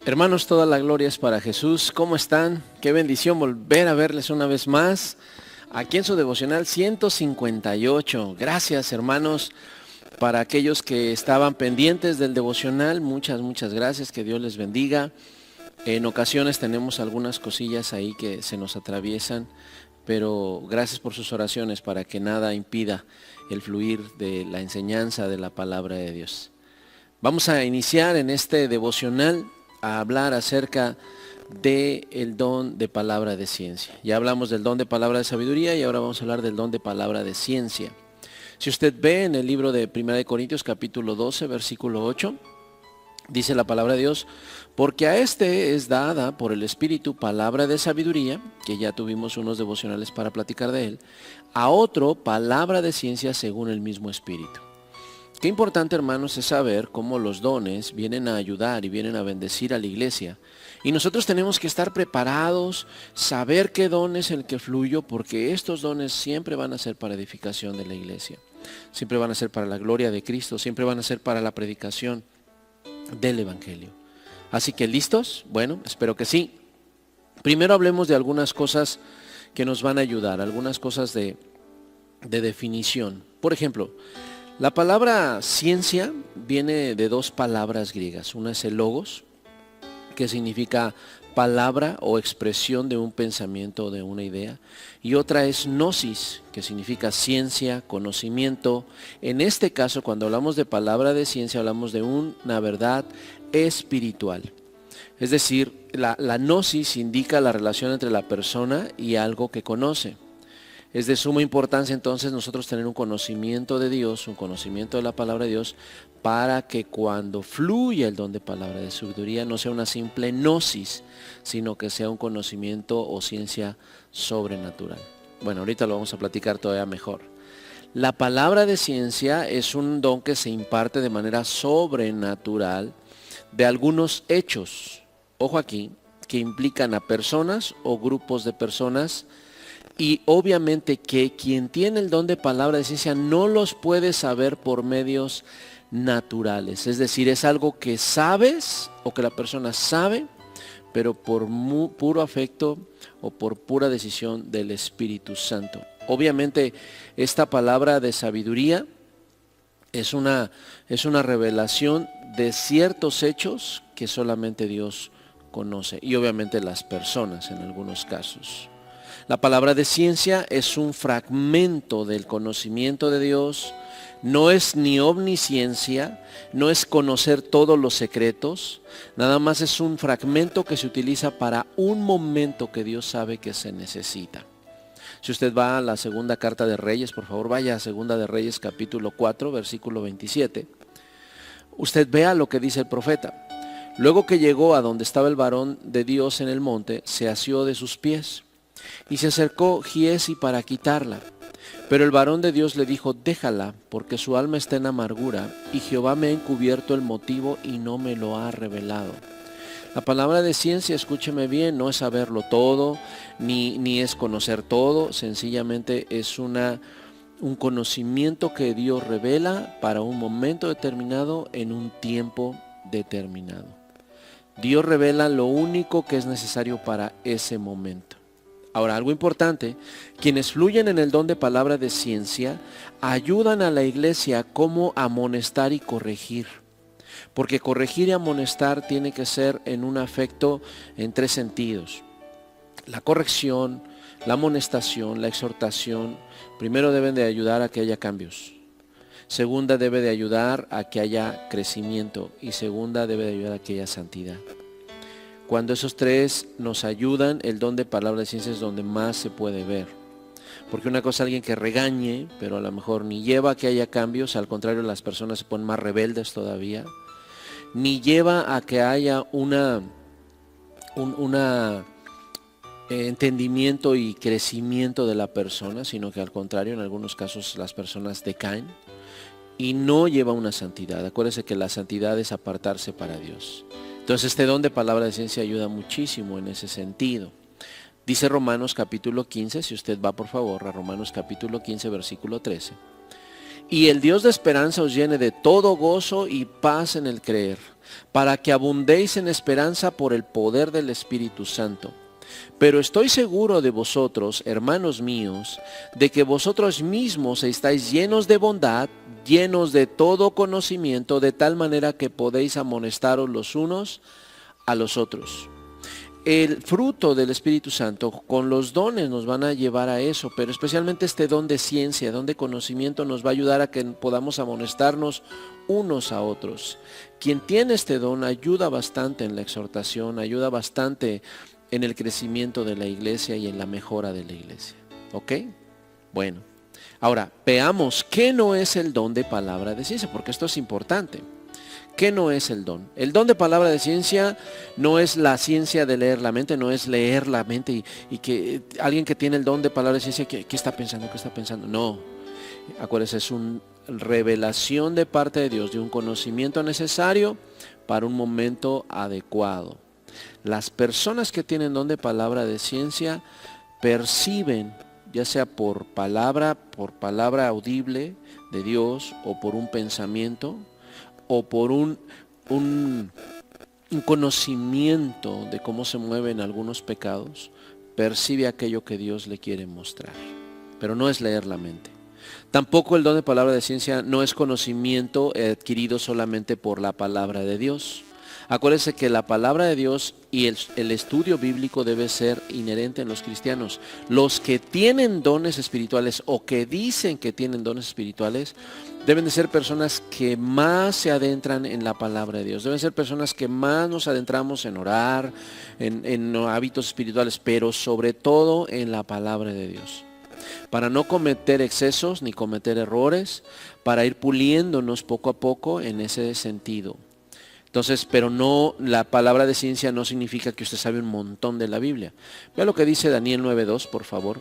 Hermanos, toda la gloria es para Jesús. ¿Cómo están? Qué bendición volver a verles una vez más aquí en su devocional 158. Gracias, hermanos, para aquellos que estaban pendientes del devocional. Muchas gracias. Que Dios les bendiga. En ocasiones tenemos algunas cosillas ahí que se nos atraviesan, pero gracias por sus oraciones para que nada impida el fluir de la enseñanza de la palabra de Dios. Vamos a iniciar en este devocional a hablar acerca del don de palabra de ciencia. Ya hablamos del don de palabra de sabiduría y ahora vamos a hablar del don de palabra de ciencia. Si usted ve en el libro de 1 Corintios capítulo 12, versículo 8, dice la palabra de Dios: porque a este es dada por el Espíritu palabra de sabiduría, que ya tuvimos unos devocionales para platicar de él, a otro palabra de ciencia según el mismo Espíritu. Qué importante, hermanos, es saber cómo los dones vienen a ayudar y vienen a bendecir a la iglesia. Y nosotros tenemos que estar preparados, saber qué don es el que fluyó, porque estos dones siempre van a ser para edificación de la iglesia. Siempre van a ser para la gloria de Cristo, siempre van a ser para la predicación del Evangelio. Así que, ¿listos? Bueno, espero que sí. Primero hablemos de algunas cosas que nos van a ayudar, algunas cosas de definición. Por ejemplo, la palabra ciencia viene de dos palabras griegas. Una es el logos, que significa palabra o expresión de un pensamiento o de una idea. Y otra es gnosis, que significa ciencia, conocimiento. En este caso, cuando hablamos de palabra de ciencia, hablamos de una verdad espiritual. Es decir, la gnosis indica la relación entre la persona y algo que conoce. Es de suma importancia entonces nosotros tener un conocimiento de Dios, un conocimiento de la palabra de Dios, para que cuando fluya el don de palabra de sabiduría no sea una simple gnosis, sino que sea un conocimiento o ciencia sobrenatural. Bueno, ahorita lo vamos a platicar todavía mejor. La palabra de ciencia es un don que se imparte de manera sobrenatural de algunos hechos, ojo aquí, que implican a personas o grupos de personas. Y obviamente que quien tiene el don de palabra de ciencia no los puede saber por medios naturales. Es decir, es algo que sabes o que la persona sabe, pero por puro afecto o por pura decisión del Espíritu Santo. Obviamente esta palabra de sabiduría es una revelación de ciertos hechos que solamente Dios conoce, y obviamente las personas en algunos casos. La palabra de ciencia es un fragmento del conocimiento de Dios. No es ni omnisciencia, no es conocer todos los secretos. Nada más es un fragmento que se utiliza para un momento que Dios sabe que se necesita. Si usted va a la segunda carta de Reyes, por favor vaya a segunda de Reyes capítulo 4, versículo 27. Usted vea lo que dice el profeta. Luego que llegó a donde estaba el varón de Dios en el monte, se asió de sus pies. Y se acercó Giezi para quitarla. Pero el varón de Dios le dijo: déjala, porque su alma está en amargura, y Jehová me ha encubierto el motivo y no me lo ha revelado. La palabra de ciencia, escúcheme bien, no es saberlo todo, ni es conocer todo. Sencillamente es un conocimiento que Dios revela para un momento determinado en un tiempo determinado. Dios revela lo único que es necesario para ese momento. Ahora, algo importante, quienes fluyen en el don de palabra de ciencia ayudan a la iglesia como amonestar y corregir. Porque corregir y amonestar tiene que ser en un afecto en tres sentidos. La corrección, la amonestación, la exhortación, primero deben de ayudar a que haya cambios. Segunda, debe de ayudar a que haya crecimiento. Y segunda, debe de ayudar a que haya santidad. Cuando esos tres nos ayudan, el don de palabra de ciencia es donde más se puede ver. Porque una cosa es alguien que regañe, pero a lo mejor ni lleva a que haya cambios, al contrario, las personas se ponen más rebeldes todavía. Ni lleva a que haya un entendimiento y crecimiento de la persona, sino que al contrario, en algunos casos las personas decaen. Y no lleva una santidad. Acuérdese que la santidad es apartarse para Dios. Entonces este don de palabra de ciencia ayuda muchísimo en ese sentido. Dice Romanos capítulo 15, si usted va por favor a Romanos capítulo 15 versículo 13. Y el Dios de esperanza os llene de todo gozo y paz en el creer, para que abundéis en esperanza por el poder del Espíritu Santo. Pero estoy seguro de vosotros, hermanos míos, de que vosotros mismos estáis llenos de bondad, llenos de todo conocimiento, de tal manera que podéis amonestaros los unos a los otros. El fruto del Espíritu Santo con los dones nos van a llevar a eso, pero especialmente este don de ciencia, don de conocimiento nos va a ayudar a que podamos amonestarnos unos a otros. Quien tiene este don ayuda bastante en la exhortación, ayuda bastante en el crecimiento de la iglesia y en la mejora de la iglesia. ¿Ok? Bueno, ahora veamos qué no es el don de palabra de ciencia, porque esto es importante. ¿Qué no es el don? El don de palabra de ciencia no es la ciencia de leer la mente, no es leer la mente y que alguien que tiene el don de palabra de ciencia, ¿qué está pensando? ¿Qué está pensando? No, acuérdense, es una revelación de parte de Dios, de un conocimiento necesario para un momento adecuado. Las personas que tienen don de palabra de ciencia perciben, ya sea por palabra audible de Dios o por un pensamiento, o por un conocimiento de cómo se mueven algunos pecados, percibe aquello que Dios le quiere mostrar. Pero no es leer la mente. Tampoco el don de palabra de ciencia no es conocimiento adquirido solamente por la palabra de Dios. Acuérdense que la palabra de Dios y el estudio bíblico debe ser inherente en los cristianos. Los que tienen dones espirituales o que dicen que tienen dones espirituales deben de ser personas que más se adentran en la palabra de Dios. Deben ser personas que más nos adentramos en orar, en hábitos espirituales, pero sobre todo en la palabra de Dios. Para no cometer excesos ni cometer errores, para ir puliéndonos poco a poco en ese sentido. Entonces, pero no, la palabra de ciencia no significa que usted sabe un montón de la Biblia. Vea lo que dice Daniel 9:2, por favor.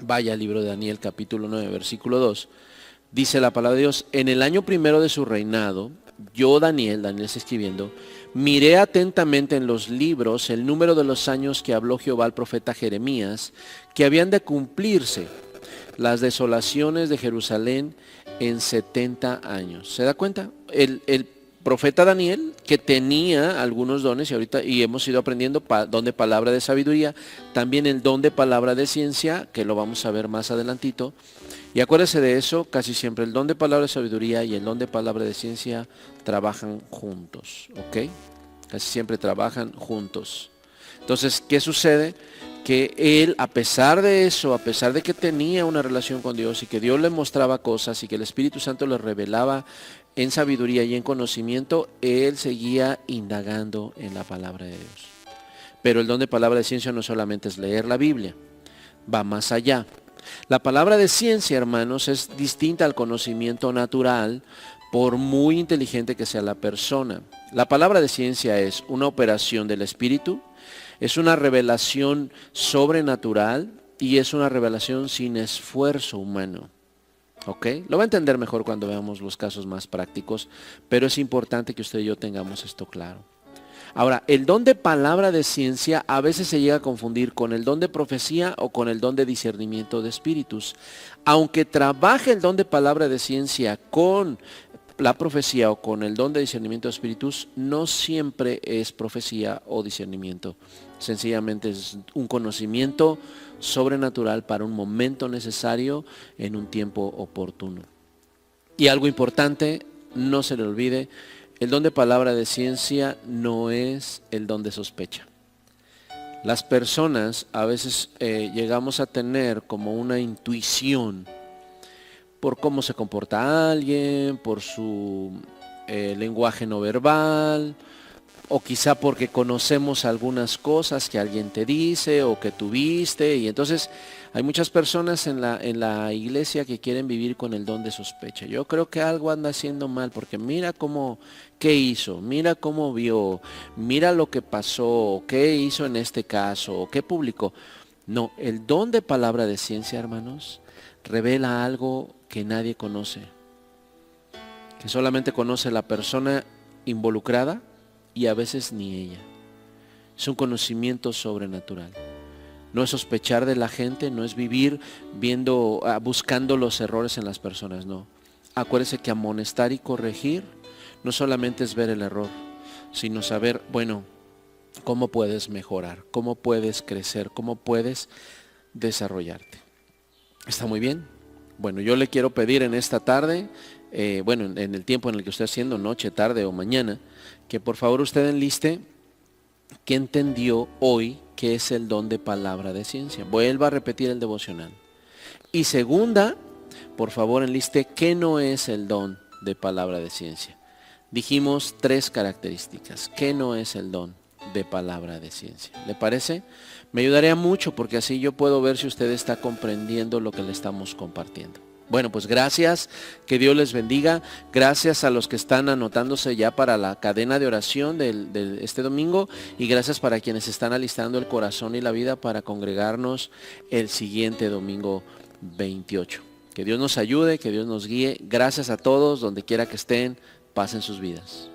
Vaya al libro de Daniel, capítulo 9, versículo 2. Dice la palabra de Dios: en el año primero de su reinado, yo, Daniel está escribiendo, miré atentamente en los libros el número de los años que habló Jehová al profeta Jeremías, que habían de cumplirse las desolaciones de Jerusalén en 70 años. ¿Se da cuenta? El profeta Daniel, que tenía algunos dones, y hemos ido aprendiendo don de palabra de sabiduría, también el don de palabra de ciencia, que lo vamos a ver más adelantito. Y acuérdese de eso, casi siempre el don de palabra de sabiduría y el don de palabra de ciencia trabajan juntos, ¿ok? Casi siempre trabajan juntos. Entonces, ¿qué sucede? Que él, a pesar de eso, a pesar de que tenía una relación con Dios y que Dios le mostraba cosas y que el Espíritu Santo le revelaba en sabiduría y en conocimiento, él seguía indagando en la palabra de Dios. Pero el don de palabra de ciencia no solamente es leer la Biblia, va más allá. La palabra de ciencia, hermanos, es distinta al conocimiento natural, por muy inteligente que sea la persona. La palabra de ciencia es una operación del Espíritu, es una revelación sobrenatural y es una revelación sin esfuerzo humano. ¿Ok? Lo va a entender mejor cuando veamos los casos más prácticos, pero es importante que usted y yo tengamos esto claro. Ahora, el don de palabra de ciencia a veces se llega a confundir con el don de profecía o con el don de discernimiento de espíritus. Aunque trabaje el don de palabra de ciencia con la profecía o con el don de discernimiento de espíritus, no siempre es profecía o discernimiento. Sencillamente es un conocimiento sobrenatural para un momento necesario en un tiempo oportuno. Y algo importante, no se le olvide, el don de palabra de ciencia no es el don de sospecha. Las personas a veces llegamos a tener como una intuición por cómo se comporta alguien, por su lenguaje no verbal, o quizá porque conocemos algunas cosas que alguien te dice o que tuviste, y entonces hay muchas personas en la iglesia que quieren vivir con el don de sospecha. Yo creo que algo anda haciendo mal, porque mira qué hizo, mira cómo vio, mira lo que pasó, qué hizo en este caso, qué publicó. No, el don de palabra de ciencia, hermanos, revela algo que nadie conoce, que solamente conoce la persona involucrada y a veces ni ella. Es un conocimiento sobrenatural. No es sospechar de la gente, no es vivir buscando los errores en las personas, no. Acuérdese que amonestar y corregir no solamente es ver el error, sino saber, bueno, cómo puedes mejorar, cómo puedes crecer, cómo puedes desarrollarte. ¿Está muy bien? Bueno, yo le quiero pedir en esta tarde, en el tiempo en el que esté haciendo, noche, tarde o mañana, que por favor usted enliste qué entendió hoy que es el don de palabra de ciencia. Vuelva a repetir el devocional. Y segunda, por favor enliste qué no es el don de palabra de ciencia. Dijimos 3 características. ¿Qué no es el don de palabra de ciencia? ¿Le parece? Me ayudaría mucho porque así yo puedo ver si usted está comprendiendo lo que le estamos compartiendo. Bueno, pues gracias, que Dios les bendiga. Gracias a los que están anotándose ya para la cadena de oración de este domingo y gracias para quienes están alistando el corazón y la vida para congregarnos el siguiente domingo 28. Que Dios nos ayude, que Dios nos guíe. Gracias a todos, donde quiera que estén. Pasen sus vidas.